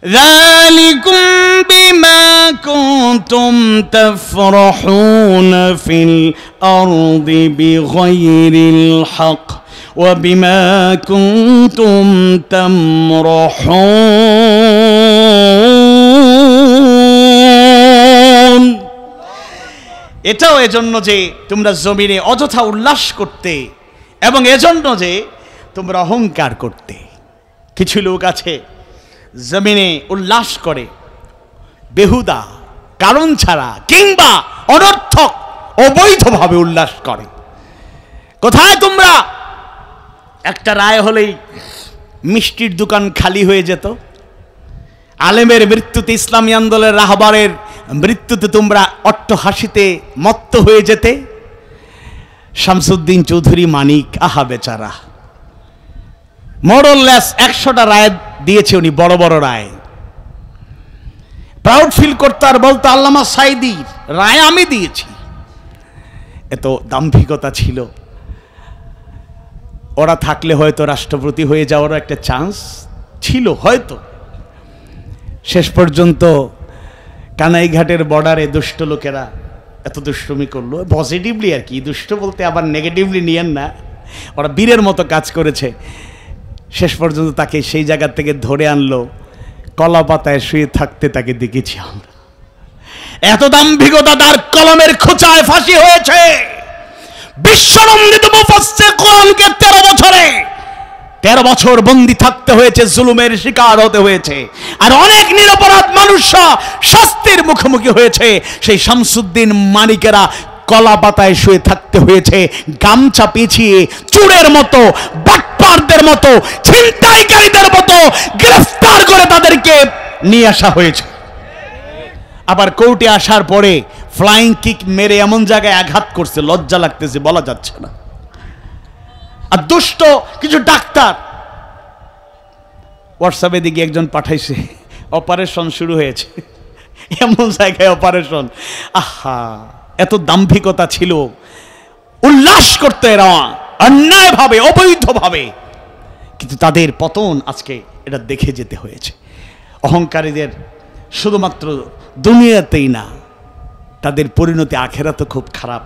যালিকুম বিমা কুনতুম তাফরাহুনা ফিল আরদি বিগাইরিল হক ওয়া বিমা কুনতুম তামরাহুন। এটাও এজন্য যে তোমরা জমিনে অযথা উল্লাস করতে, এবং এজন্য যে তোমরা অহংকার করতে। কিছু লোক আছে জমিনে উল্লাস করে বেহুদা, কারণ ছাড়া, কিংবা অনর্থক অবৈধভাবে উল্লাস করে। কোথায় তোমরা? একটা রায় হলেই মিষ্টির দোকান খালি হয়ে যেত। আলেমের মৃত্যুতে, ইসলামী আন্দোলনের রাহবারের মৃত্যুতে তোমরা অট্টহাসিতে মত্ত হয়ে যেতে। শামসুদ্দিন চৌধুরী মানিক, আহা বেচারা, মোরলেস 100টা রায় দিয়েছে উনি, বড় বড় রায়। প্রাউড ফিল করতো আর বলতো আল্লামা সাইদির রায় আমি দিয়েছি। এত দাম্ভিকতা ছিল। ওরা থাকলে হয়তো রাষ্ট্রপতি হয়ে যাওয়ারও একটা চান্স ছিল হয়তো। শেষ পর্যন্ত কানাইঘাটের বর্ডারে দুষ্ট লোকেরা এত দুষ্টুমি করলো, পজিটিভলি আর কি, দুষ্ট বলতে আবার নেগেটিভলি নিয়েন না, ওরা বীরের মতো কাজ করেছে। শেষ পর্যন্ত তাকে সেই জায়গা থেকে ধরে আনলো, কলা পাতায় শুয়ে থাকতে তাকে দেখেছি আমরা। এত দাম্ভিকতা, তার কলমের খোঁচায় ফাঁসি হয়েছে। বিশ্বনন্দিত মুফাসসির কোরআনকে 13 বছর বন্দী থাকতে হয়েছে, জুলুমের শিকার হতে হয়েছে, আর অনেক নিরপরাধ মানুষরা শাস্তির মুখোমুখি হয়েছে। সেই শামসুদ্দিন মানিকেরা কলা পাতায় শুয়ে থাকতে হয়েছে, গামছা পেঁচিয়ে চোরের মতো, বাটপারদের মতো, ছিনতাইকারীদের মতো গ্রেফতার করে তাদেরকে নিয়ে আসা হয়েছে। আবার কোর্টে আসার পরে ফ্লাইং কিক মেরে এমন জায়গায় আঘাত করছে, লজ্জা লাগতেছে, বলা যাচ্ছে না। আর দুষ্ট কিছু ডাক্তার হোয়াটসঅ্যাপে দিকে একজন পাঠাইছে, অপারেশন শুরু হয়েছে, এমন জায়গায় অপারেশন। আহা, এত দাম্ভিকতা ছিল, উল্লাস করতে এরা অন্যায়ভাবে, অবৈধভাবে। কিন্তু তাদের পতন আজকে এটা দেখে যেতে হয়েছে। অহংকারীদের শুধুমাত্র দুনিয়াতেই না, তাদের পরিণতি আখেরাতে খুব খারাপ।